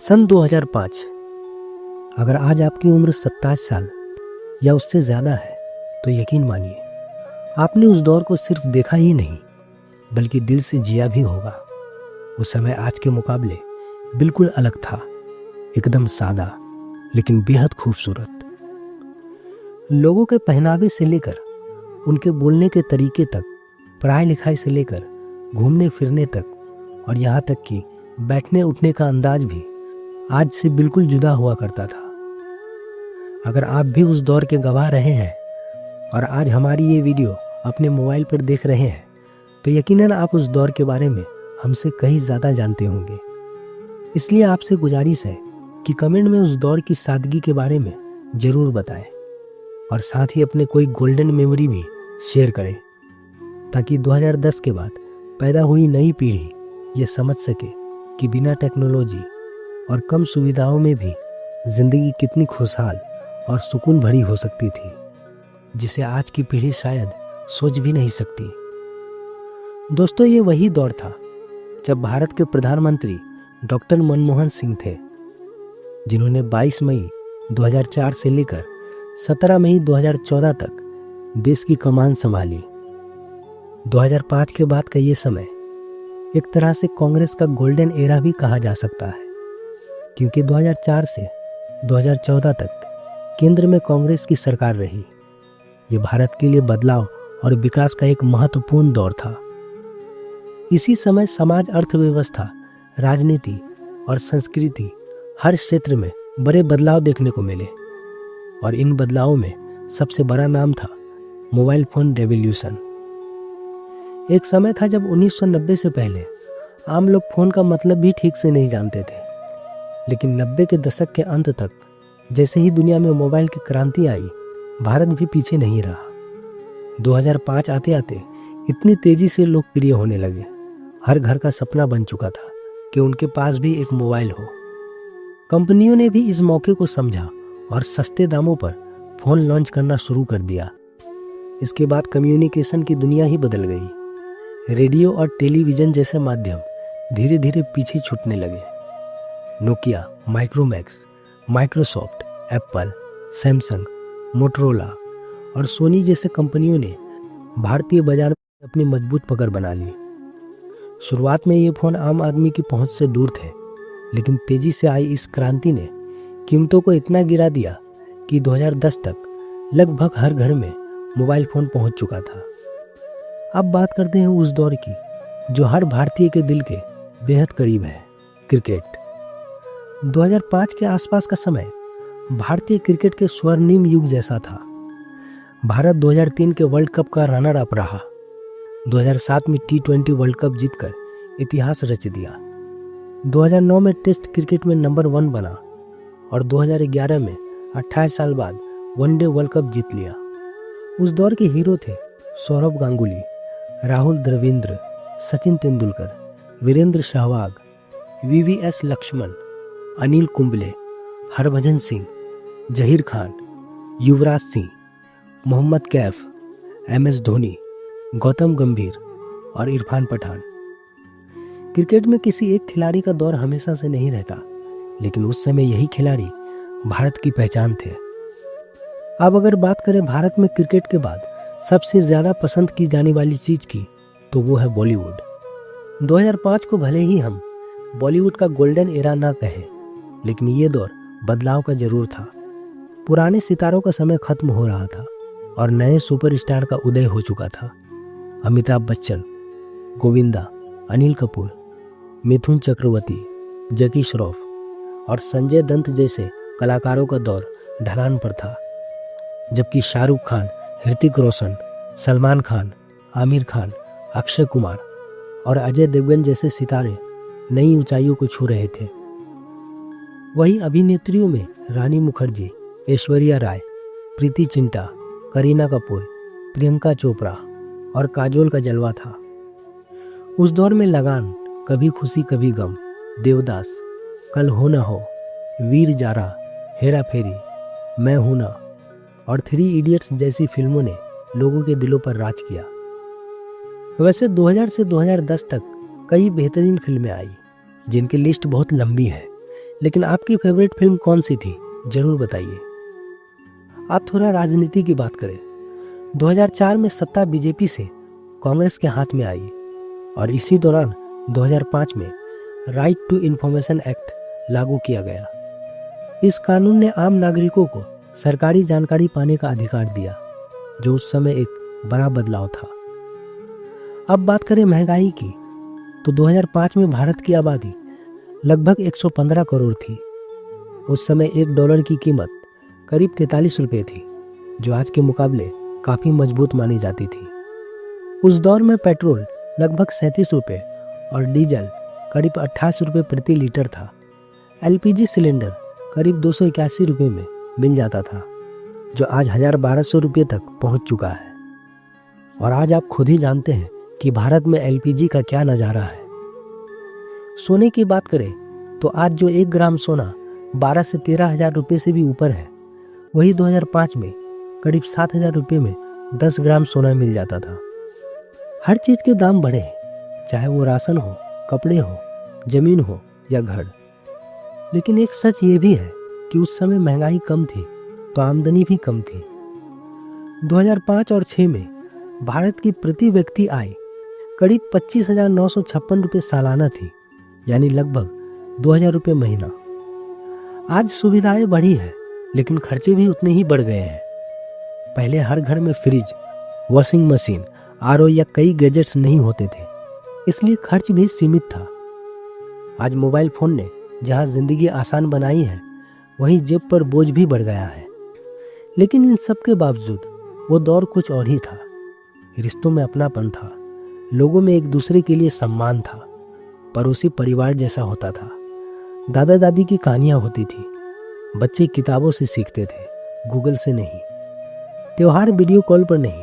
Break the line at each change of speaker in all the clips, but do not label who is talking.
सन 2005। अगर आज आपकी उम्र 27 साल या उससे ज़्यादा है तो यकीन मानिए आपने उस दौर को सिर्फ देखा ही नहीं बल्कि दिल से जिया भी होगा। उस समय आज के मुकाबले बिल्कुल अलग था, एकदम सादा लेकिन बेहद खूबसूरत। लोगों के पहनावे से लेकर उनके बोलने के तरीके तक, पढ़ाई लिखाई से लेकर घूमने फिरने तक और यहाँ तक कि बैठने उठने का अंदाज भी आज से बिल्कुल जुदा हुआ करता था। अगर आप भी उस दौर के गवाह रहे हैं और आज हमारी ये वीडियो अपने मोबाइल पर देख रहे हैं तो यकीनन आप उस दौर के बारे में हमसे कहीं ज़्यादा जानते होंगे। इसलिए आपसे गुजारिश है कि कमेंट में उस दौर की सादगी के बारे में ज़रूर बताएं और साथ ही अपने कोई गोल्डन मेमोरी भी शेयर करें ताकि 2010 के बाद पैदा हुई नई पीढ़ी ये समझ सके कि बिना टेक्नोलॉजी और कम सुविधाओं में भी ज़िंदगी कितनी खुशहाल और सुकून भरी हो सकती थी, जिसे आज की पीढ़ी शायद सोच भी नहीं सकती। दोस्तों, ये वही दौर था जब भारत के प्रधानमंत्री डॉक्टर मनमोहन सिंह थे, जिन्होंने 22 मई 2004 से लेकर 17 मई 2014 तक देश की कमान संभाली। 2005 के बाद का ये समय एक तरह से कांग्रेस का गोल्डन एरा भी कहा जा सकता है, क्योंकि 2004 से 2014 तक केंद्र में कांग्रेस की सरकार रही। ये भारत के लिए बदलाव और विकास का एक महत्वपूर्ण दौर था। इसी समय समाज, अर्थव्यवस्था, राजनीति और संस्कृति हर क्षेत्र में बड़े बदलाव देखने को मिले और इन बदलावों में सबसे बड़ा नाम था मोबाइल फोन रेवोल्यूशन। एक समय था जब 1990 से पहले आम लोग फोन का मतलब भी ठीक से नहीं जानते थे, लेकिन 90 के दशक के अंत तक जैसे ही दुनिया में मोबाइल की क्रांति आई, भारत भी पीछे नहीं रहा। 2005 आते आते इतनी तेजी से लोकप्रिय होने लगे, हर घर का सपना बन चुका था कि उनके पास भी एक मोबाइल हो। कंपनियों ने भी इस मौके को समझा और सस्ते दामों पर फोन लॉन्च करना शुरू कर दिया। इसके बाद कम्युनिकेशन की दुनिया ही बदल गई। रेडियो और टेलीविज़न जैसे माध्यम धीरे धीरे पीछे छूटने लगे। Nokia, Micromax, Microsoft, Apple, Samsung, Motorola और सोनी जैसे कंपनियों ने भारतीय बाजार में अपनी मजबूत पकड़ बना ली। शुरुआत में ये फ़ोन आम आदमी की पहुंच से दूर थे, लेकिन तेजी से आई इस क्रांति ने कीमतों को इतना गिरा दिया कि 2010 तक लगभग हर घर में मोबाइल फ़ोन पहुंच चुका था। अब बात करते हैं उस दौर की जो हर भारतीय के दिल के बेहद करीब है, क्रिकेट। 2005 के आसपास का समय भारतीय क्रिकेट के स्वर्णिम युग जैसा था। भारत 2003 के वर्ल्ड कप का रनर अप रहा, 2007 में T20 वर्ल्ड कप जीतकर इतिहास रच दिया, 2009 में टेस्ट क्रिकेट में नंबर 1 बना और 2011 में 28 साल बाद वनडे वर्ल्ड कप जीत लिया। उस दौर के हीरो थे सौरव गांगुली, राहुल द्रविड़, सचिन तेंदुलकर, वीरेंद्र सहवाग, VVS लक्ष्मण, अनिल कुंबले, हरभजन सिंह, जहीर खान, युवराज सिंह, मोहम्मद कैफ, MS धोनी, गौतम गंभीर और इरफान पठान। क्रिकेट में किसी एक खिलाड़ी का दौर हमेशा से नहीं रहता, लेकिन उस समय यही खिलाड़ी भारत की पहचान थे। अब अगर बात करें भारत में क्रिकेट के बाद सबसे ज़्यादा पसंद की जाने वाली चीज़ की, तो वो है बॉलीवुड। 2005 को भले ही हम बॉलीवुड का गोल्डन एरा ना कहें, लेकिन ये दौर बदलाव का जरूर था। पुराने सितारों का समय खत्म हो रहा था और नए सुपरस्टार का उदय हो चुका था। अमिताभ बच्चन, गोविंदा, अनिल कपूर, मिथुन चक्रवर्ती, जैकी श्रॉफ और संजय दत्त जैसे कलाकारों का दौर ढलान पर था, जबकि शाहरुख खान, ऋतिक रोशन, सलमान खान, आमिर खान, अक्षय कुमार और अजय देवगन जैसे सितारे नई ऊंचाइयों को छू रहे थे। वही अभिनेत्रियों में रानी मुखर्जी, ऐश्वर्या राय, प्रीति जिंटा, करीना कपूर, प्रियंका चोपड़ा और काजोल का जलवा था। उस दौर में लगान, कभी खुशी कभी गम, देवदास, कल हो न हो, वीर जारा, हेरा फेरी, मैं हूं ना और 3 इडियट्स जैसी फिल्मों ने लोगों के दिलों पर राज किया। वैसे 2000 से 2010 तक कई बेहतरीन फिल्में आई, जिनकी लिस्ट बहुत लंबी है, लेकिन आपकी फेवरेट फिल्म कौन सी थी, जरूर बताइए। आप थोड़ा राजनीति की बात करें। 2004 में सत्ता बीजेपी से कांग्रेस के हाथ में आई और इसी दौरान 2005 में राइट टू इंफॉर्मेशन एक्ट लागू किया गया। इस कानून ने आम नागरिकों को सरकारी जानकारी पाने का अधिकार दिया, जो उस समय एक बड़ा बदलाव था। अब बात करें महंगाई की, तो 2005 में भारत की आबादी लगभग 115 करोड़ थी। उस समय $1 की कीमत करीब 43 रुपये थी, जो आज के मुकाबले काफ़ी मजबूत मानी जाती थी। उस दौर में पेट्रोल लगभग 37 रुपये और डीजल करीब 28 रुपये प्रति लीटर था। एलपीजी सिलेंडर करीब 281 रुपये में मिल जाता था, जो आज 1200 रुपये तक पहुंच चुका है। और आज आप खुद ही जानते हैं कि भारत में एलपीजी का क्या नज़ारा है। सोने की बात करें तो आज जो 1 ग्राम सोना 12 से 13 हज़ार रुपये से भी ऊपर है, वही 2005 में करीब 7 हज़ार रुपये में 10 ग्राम सोना मिल जाता था। हर चीज़ के दाम बढ़े, चाहे वो राशन हो, कपड़े हो, जमीन हो या घर। लेकिन एक सच ये भी है कि उस समय महंगाई कम थी तो आमदनी भी कम थी। 2005 और 6 में भारत की प्रति व्यक्ति आय करीब 25,956 रुपये सालाना थी, यानी लगभग 2,000 रुपये महीना। आज सुविधाएं बढ़ी हैं, लेकिन खर्चे भी उतने ही बढ़ गए हैं। पहले हर घर में फ्रिज, वॉशिंग मशीन, आरओ या कई गैजेट्स नहीं होते थे, इसलिए खर्च भी सीमित था। आज मोबाइल फ़ोन ने जहां ज़िंदगी आसान बनाई है, वहीं जेब पर बोझ भी बढ़ गया है। लेकिन इन सब के बावजूद वो दौर कुछ और ही था। रिश्तों में अपनापन था, लोगों में एक दूसरे के लिए सम्मान था, पड़ोसी परिवार जैसा होता था। दादा दादी की कहानियाँ होती थी, बच्चे किताबों से सीखते थे, गूगल से नहीं। त्योहार वीडियो कॉल पर नहीं,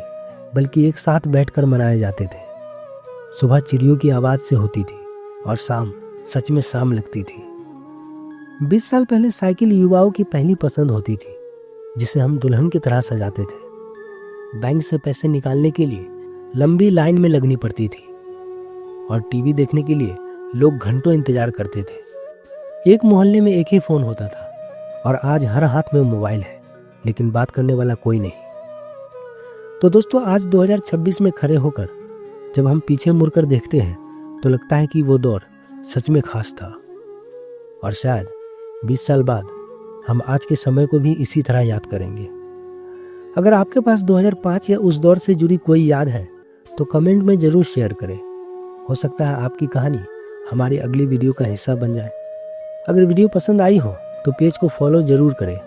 बल्कि एक साथ बैठकर मनाए जाते थे। सुबह चिड़ियों की आवाज़ से होती थी और शाम सच में शाम लगती थी। 20 साल पहले साइकिल युवाओं की पहली पसंद होती थी, जिसे हम दुल्हन की तरह सजाते थे। बैंक से पैसे निकालने के लिए लंबी लाइन में लगनी पड़ती थी और टीवी देखने के लिए लोग घंटों इंतजार करते थे। एक मोहल्ले में एक ही फ़ोन होता था और आज हर हाथ में मोबाइल है, लेकिन बात करने वाला कोई नहीं। तो दोस्तों, आज 2026 में खड़े होकर जब हम पीछे मुड़कर देखते हैं तो लगता है कि वो दौर सच में खास था। और शायद 20 साल बाद हम आज के समय को भी इसी तरह याद करेंगे। अगर आपके पास 2005 या उस दौर से जुड़ी कोई याद है तो कमेंट में ज़रूर शेयर करें। हो सकता है आपकी कहानी हमारी अगली वीडियो का हिस्सा बन जाए। अगर वीडियो पसंद आई हो तो पेज को फॉलो ज़रूर करें।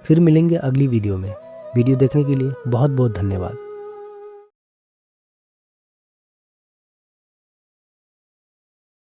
फिर मिलेंगे अगली वीडियो में। वीडियो देखने के लिए बहुत बहुत धन्यवाद।